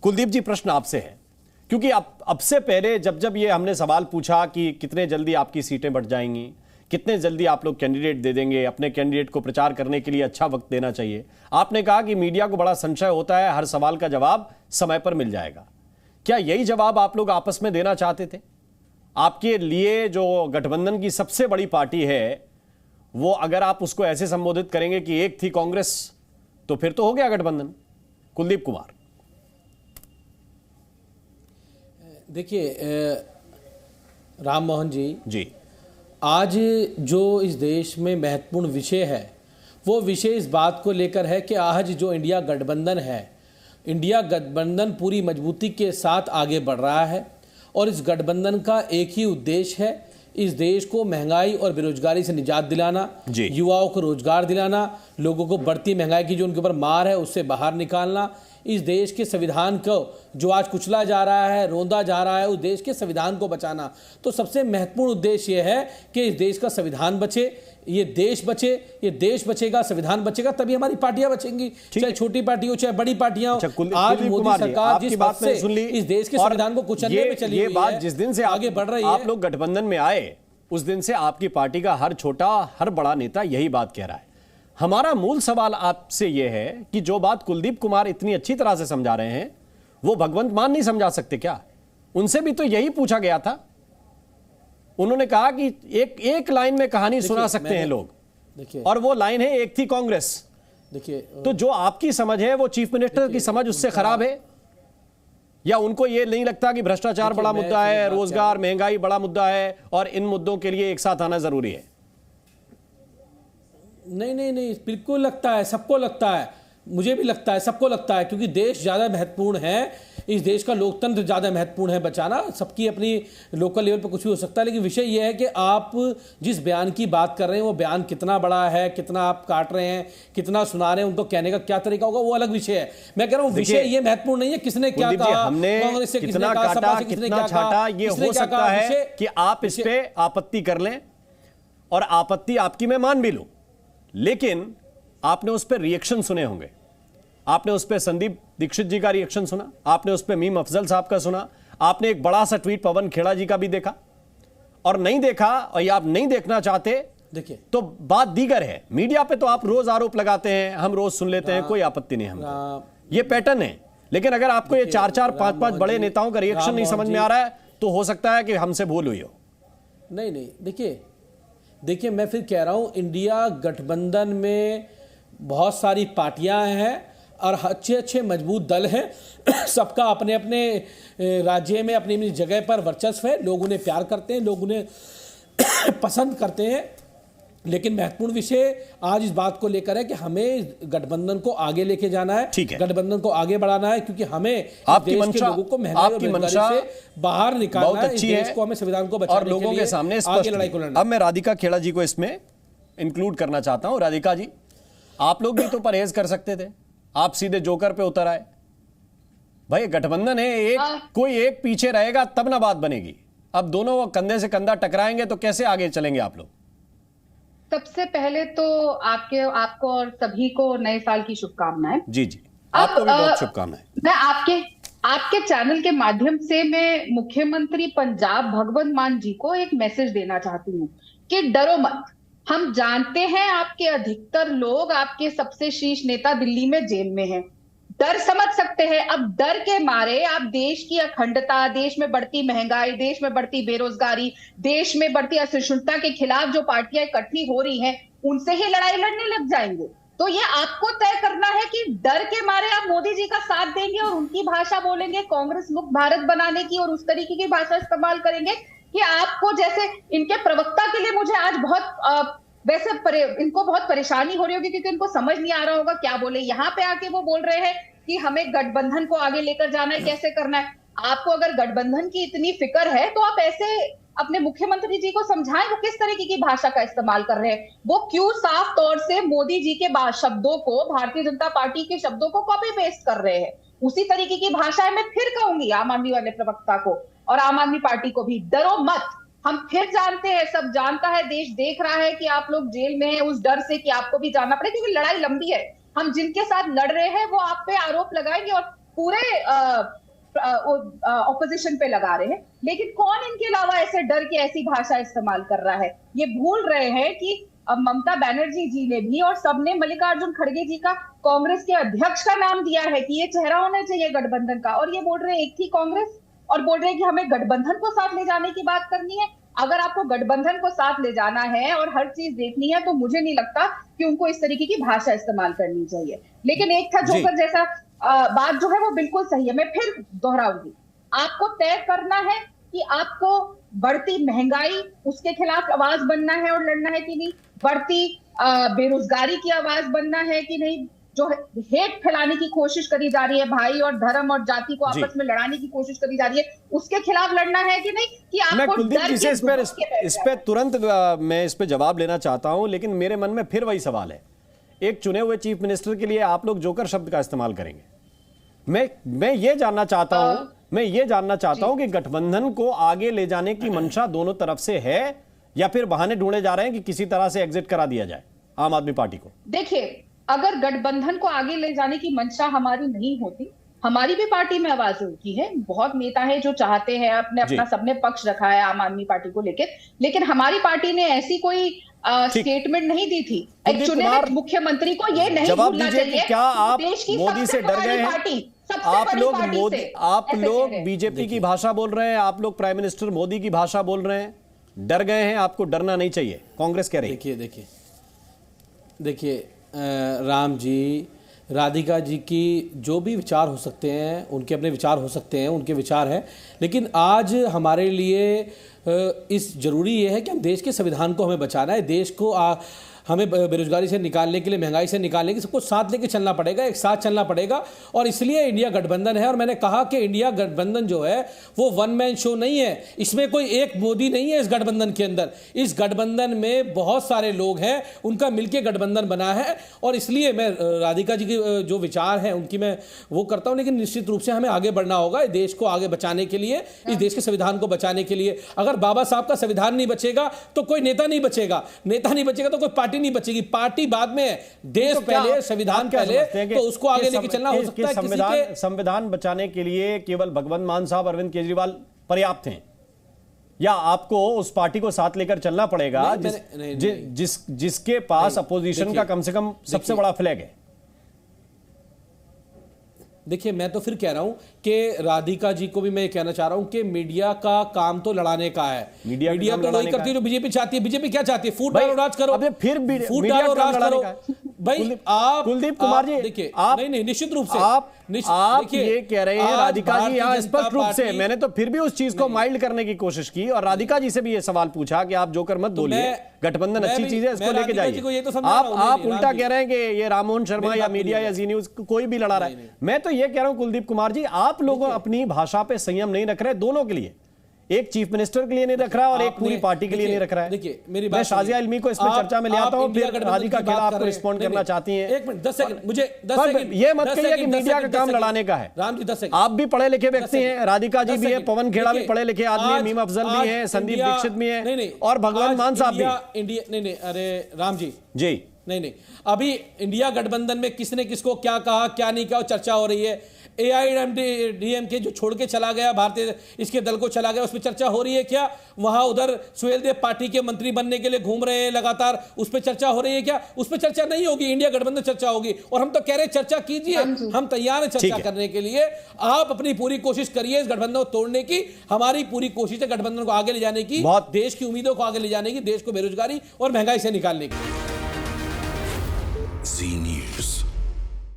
कुलदीप जी, प्रश्न आपसे है, क्योंकि अब से पहले जब ये हमने सवाल पूछा कि कितने जल्दी आपकी सीटें बढ़ जाएंगी, कितने जल्दी आप लोग कैंडिडेट दे देंगे, अपने कैंडिडेट को प्रचार करने के लिए अच्छा वक्त देना चाहिए, आपने कहा कि मीडिया को बड़ा संशय होता है, हर सवाल का जवाब समय पर मिल जाएगा। क्या यही जवाब आप लोग आपस में देना चाहते थे? आपके लिए जो गठबंधन की सबसे बड़ी पार्टी है, वो अगर आप उसको ऐसे संबोधित करेंगे कि एक थी कांग्रेस, तो फिर तो हो गया गठबंधन। कुलदीप कुमार, देखिए राम मोहन जी, आज जो इस देश में महत्वपूर्ण विषय है वो विषय इस बात को लेकर है कि आज जो इंडिया गठबंधन है, इंडिया गठबंधन पूरी मजबूती के साथ आगे बढ़ रहा है और इस गठबंधन का एक ही उद्देश्य है, इस देश को महंगाई और बेरोजगारी से निजात दिलाना, युवाओं को रोजगार दिलाना, लोगों को बढ़ती महंगाई की जो उनके ऊपर मार है उससे बाहर निकालना, इस देश के संविधान को जो आज कुचला जा रहा है, रोंदा जा रहा है, उस देश के संविधान को बचाना। तो सबसे महत्वपूर्ण उद्देश्य यह है कि इस देश का संविधान बचे, ये देश बचे, ये देश बचेगा, संविधान बचेगा, तभी हमारी पार्टियां बचेंगी, चाहे छोटी पार्टी हो चाहे बड़ी पार्टियां हो। आज मोदी सरकार जिस बात से इस देश के संविधान को कुचलने में चली हुई है, जिस दिन से आगे बढ़ रही है, आप लोग गठबंधन में आए उस दिन से आपकी पार्टी का हर छोटा हर बड़ा नेता यही बात कह रहा है। हमारा मूल सवाल आपसे यह है कि जो बात कुलदीप कुमार इतनी अच्छी तरह से समझा रहे हैं, वो भगवंत मान नहीं समझा सकते क्या? उनसे भी तो यही पूछा गया था। उन्होंने कहा कि एक लाइन में कहानी सुना सकते हैं लोग, देखिए, और वो लाइन है एक थी कांग्रेस। देखिए, तो जो आपकी समझ है वो चीफ मिनिस्टर की समझ उससे खराब है, या उनको ये नहीं लगता कि भ्रष्टाचार बड़ा मुद्दा है, रोजगार, महंगाई बड़ा मुद्दा है और इन मुद्दों के लिए एक साथ आना जरूरी है? नहीं, बिल्कुल लगता है, सबको लगता है, मुझे भी लगता है, सबको लगता है, क्योंकि देश ज़्यादा महत्वपूर्ण है, इस देश का लोकतंत्र ज़्यादा महत्वपूर्ण है बचाना। सबकी अपनी लोकल लेवल पर कुछ भी हो सकता है, लेकिन विषय यह है कि आप जिस बयान की बात कर रहे हैं वो बयान कितना बड़ा है, कितना आप काट रहे हैं, कितना सुना रहे हैं, उनको कहने का क्या तरीका होगा, वो अलग विषय है। मैं कह रहा हूँ विषय ये महत्वपूर्ण नहीं है किसने क्या कहा, कांग्रेस से कितना काटा, कितना छाटा, ये हो सकता है कि आप इस पे आपत्ति कर लें और आपत्ति आपकी मैं मान भी लूं, लेकिन आपने उस पर रिएक्शन सुने होंगे। आपने उस पर संदीप दीक्षित जी का रिएक्शन सुना, आपने उस पर मीम अफजल साहब का सुना, आपने एक बड़ा सा ट्वीट पवन खेड़ा जी का भी देखा, और नहीं देखा और या आप नहीं देखना चाहते, देखिए, तो बात दीगर है। मीडिया पे तो आप रोज आरोप लगाते हैं, हम रोज सुन लेते हैं, कोई आपत्ति नहीं हमको, ये पैटर्न है। लेकिन अगर आपको ये 4-4, 5-5 बड़े नेताओं का रिएक्शन नहीं समझ में आ रहा है, तो हो सकता है कि हमसे भूल हुई हो। नहीं, देखिए, मैं फिर कह रहा हूं, इंडिया गठबंधन में बहुत सारी पार्टियां हैं और अच्छे मजबूत दल हैं। सबका अपने अपने राज्य में अपनी अपनी जगह पर वर्चस्व है, लोग उन्हें प्यार करते हैं, लोग उन्हें पसंद करते हैं। लेकिन महत्वपूर्ण विषय आज इस बात को लेकर है कि हमें गठबंधन को आगे लेके जाना है, गठबंधन को आगे बढ़ाना है, क्योंकि हमें आपकी देश मंशा, के लोगों को महंगाई और बेरोजगारी से बाहर निकालना है, इस देश को, हमें संविधान को बचाने और लोगों के सामने आगे लड़ाई को लड़ना। अब मैं राधिका खेड़ा जी को इसमें इंक्लूड करना चाहता हूं। राधिका जी, आप लोग भी तो परहेज कर सकते थे, आप सीधे जोकर पे उतर आए। भाई गठबंधन है, कोई एक पीछे रहेगा तब ना बात बनेगी। अब दोनों कंधे से कंधा टकराएंगे तो कैसे आगे चलेंगे आप लोग? सबसे पहले तो आपको और सभी को नए साल की शुभकामनाएं। जी, आपको भी बहुत शुभकामनाएं। मैं आपके चैनल के माध्यम से मैं मुख्यमंत्री पंजाब भगवंत मान जी को एक मैसेज देना चाहती हूँ कि डरो मत। हम जानते हैं आपके अधिकतर लोग, आपके सबसे शीर्ष नेता दिल्ली में जेल में हैं। डर समझ सकते हैं। अब डर के मारे आप देश की अखंडता, देश में बढ़ती महंगाई, देश में बढ़ती बेरोजगारी, देश में बढ़ती असहिष्णुता के खिलाफ जो पार्टियां इकट्ठी हो रही हैं, उनसे ही लड़ाई लड़ने लग जाएंगे। तो ये आपको तय करना है कि डर के मारे आप मोदी जी का साथ देंगे और उनकी भाषा बोलेंगे, कांग्रेस मुक्त भारत बनाने की, और उस तरीके की भाषा इस्तेमाल करेंगे कि आपको, जैसे इनके प्रवक्ता के लिए मुझे आज बहुत इनको बहुत परेशानी हो रही होगी, क्योंकि इनको समझ नहीं आ रहा होगा क्या बोले। यहाँ पे आके वो बोल रहे हैं कि हमें गठबंधन को आगे लेकर जाना है, कैसे करना है। आपको अगर गठबंधन की इतनी फिक्र है तो आप ऐसे अपने मुख्यमंत्री जी को समझाएं, वो किस तरीके की भाषा का इस्तेमाल कर रहे हैं। वो क्यों साफ तौर से मोदी जी के शब्दों को, भारतीय जनता पार्टी के शब्दों को कॉपी पेस्ट कर रहे हैं। उसी तरीके की भाषा है। मैं फिर कहूंगी आम आदमी वाले प्रवक्ता को और आम आदमी पार्टी को भी, डरो मत। हम फिर जानते हैं, सब जानता है, देश देख रहा है कि आप लोग जेल में हैं, उस डर से कि आपको भी जाना पड़े, क्योंकि लड़ाई लंबी है। हम जिनके साथ लड़ रहे हैं वो आप पे आरोप लगाएंगे और पूरे ऑपोजिशन पे लगा रहे हैं, लेकिन कौन इनके अलावा ऐसे डर के ऐसी भाषा इस्तेमाल कर रहा है? ये भूल रहे हैं कि ममता बनर्जी जी ने भी और सबने मल्लिकार्जुन खड़गे जी का कांग्रेस के अध्यक्ष का नाम दिया है कि ये चेहरा होना चाहिए गठबंधन का, और ये बोल रहे हैं एक थी कांग्रेस, और बोल रहे हैं कि हमें गठबंधन को साथ ले जाने की बात करनी है। अगर आपको गठबंधन को साथ ले जाना है और हर चीज देखनी है तो मुझे नहीं लगता कि उनको इस तरीके की भाषा इस्तेमाल करनी चाहिए। लेकिन एक था जोकर जैसा बात जो है वो बिल्कुल सही है, मैं फिर दोहराऊंगी, आपको तय करना है कि आपको बढ़ती महंगाई उसके खिलाफ आवाज बनना है और लड़ना है कि नहीं, बढ़ती बेरोजगारी की आवाज बनना है कि नहीं, जो हेट फैलाने की कोशिश करी जा रही है, भाई और धर्म और जाति को आपस में लड़ाने की कोशिश करी जा रही है, उसके खिलाफ लड़ना है कि नहीं, कि आपको कुलदीप जी से इस पे तुरंत मैं इस पे जवाब लेना चाहता हूं, लेकिन मेरे मन में फिर वही सवाल है, एक चुने हुए चीफ मिनिस्टर के लिए आप लोग जोकर शब्द का इस्तेमाल करेंगे। मैं ये जानना चाहता हूं कि गठबंधन को आगे ले जाने की मंशा दोनों तरफ से है या फिर बहाने ढूंढे जा रहे हैं कि किसी तरह से एग्जिट करा दिया जाए आम आदमी पार्टी को? देखिए, अगर गठबंधन को आगे ले जाने की मंशा हमारी नहीं होती, हमारी भी पार्टी में आवाज उठी है, बहुत नेता है जो चाहते हैं, अपना सबने पक्ष रखा है आम आदमी पार्टी को लेकर, लेकिन हमारी पार्टी ने ऐसी कोई स्टेटमेंट नहीं दी थी। एक चुने हुए मुख्यमंत्री को ये नहीं भूलना चाहिए, क्या आप मोदी से डर गए हैं? आप लोग बीजेपी की भाषा बोल रहे हैं, आप लोग प्राइम मिनिस्टर मोदी की भाषा बोल रहे हैं, डर गए हैं, आपको डरना नहीं चाहिए, कांग्रेस कह रही है। देखिए राम जी, राधिका जी की जो भी विचार हो सकते हैं, उनके अपने विचार हो सकते हैं, उनके विचार हैं, लेकिन आज हमारे लिए इस जरूरी ये है कि हम देश के संविधान को हमें बचाना है, देश को हमें बेरोजगारी से निकालने के लिए, महंगाई से निकालने के लिए सबको साथ लेके चलना पड़ेगा, एक साथ चलना पड़ेगा, और इसलिए इंडिया गठबंधन है। और मैंने कहा कि इंडिया गठबंधन जो है वो वन मैन शो नहीं है, इसमें कोई एक मोदी नहीं है इस गठबंधन के अंदर, इस गठबंधन में बहुत सारे लोग हैं, उनका मिलकर गठबंधन बना है, और इसलिए मैं राधिका जी के जो विचार हैं उनकी मैं वो करता हूं, लेकिन निश्चित रूप से हमें आगे बढ़ना होगा इस देश को आगे बचाने के लिए, इस देश के संविधान को बचाने के लिए। अगर बाबा साहब का संविधान नहीं बचेगा तो कोई नेता नहीं बचेगा, नेता नहीं बचेगा तो कोई पार्टी नहीं बचेगी, पार्टी बाद में है, देश तो पहले, संविधान पहले, तो उसको आगे लेके चलना हो सकता है। संविधान बचाने के लिए केवल भगवंत मान साहब, अरविंद केजरीवाल पर्याप्त हैं, या आपको उस पार्टी को साथ लेकर चलना पड़ेगा जिसके पास अपोजिशन का कम से कम सबसे बड़ा फ्लैग है? देखिए, मैं तो फिर कह रहा हूं कि राधिका जी को भी मैं कहना चाह रहा हूं कि मीडिया का काम तो लड़ाने का है, मीडिया तो वही करती है जो बीजेपी चाहती है। बीजेपी क्या चाहती है? फूट डालो राज करो, अबे फिर फूट डालो राज करो भाई। आप कुलदीप कुमार जी देखिए, नहीं निश्चित रूप से आप ये कह रहे हैं राधिका जी यहाँ स्पष्ट रूप से, मैंने तो फिर भी उस चीज को माइल्ड करने की कोशिश की और राधिका जी से भी ये सवाल पूछा कि आप जोकर मत बोलिए, गठबंधन अच्छी चीज है, इसको लेके जाइए। आप उल्टा कह रहे हैं कि ये राममोहन शर्मा या मीडिया या जी न्यूज कोई भी लड़ा रहा है। मैं तो ये कह रहा हूं कुलदीप कुमार जी, आप लोग अपनी भाषा पे संयम नहीं रख रहे, दोनों के लिए, एक चीफ मिनिस्टर के लिए नहीं रख रहा और एक पूरी पार्टी के लिए नहीं रख रहा है। देखिए मेरी बात, मैं शाजिया इल्मी को इसमें चर्चा में ले आता हूं, फिर राधिका खेड़ा आपको रिस्पॉन्ड करना चाहती हैं। एक मिनट 10 सेकंड, मुझे 10 सेकंड, ये मत कहिए कि मीडिया का काम लड़ाने का है। राम जी 10 सेकंड, आप भी पढ़े लिखे व्यक्ति हैं, राधिका जी भी है, पवन खेड़ा भी पढ़े लिखे आदमी है, मीम अफजल भी है, संदीप दीक्षित भी है, और भगवंत मान साहब भी। इंडिया नहीं, अरे राम जी जी नहीं, अभी इंडिया गठबंधन में किसने किसको क्या कहा, क्या नहीं कहा, चर्चा हो रही है। AIADMK जो छोड़ के चला गया, भारतीय इसके दल को चला गया, उस पर चर्चा हो रही है क्या? वहां उधर सुहेल देव पार्टी के मंत्री बनने के लिए घूम रहे हैं लगातार, उस पर चर्चा हो रही है क्या? उस पर चर्चा नहीं होगी, इंडिया गठबंधन चर्चा होगी। और हम तो कह रहे हैं चर्चा कीजिए, हम तैयार हैं चर्चा करने के लिए। आप अपनी पूरी कोशिश करिए इस गठबंधन को तोड़ने की, हमारी पूरी कोशिश है गठबंधन को आगे ले जाने की, देश की उम्मीदों को आगे ले जाने की, देश को बेरोजगारी और महंगाई से निकालने की। जी न्यूज़।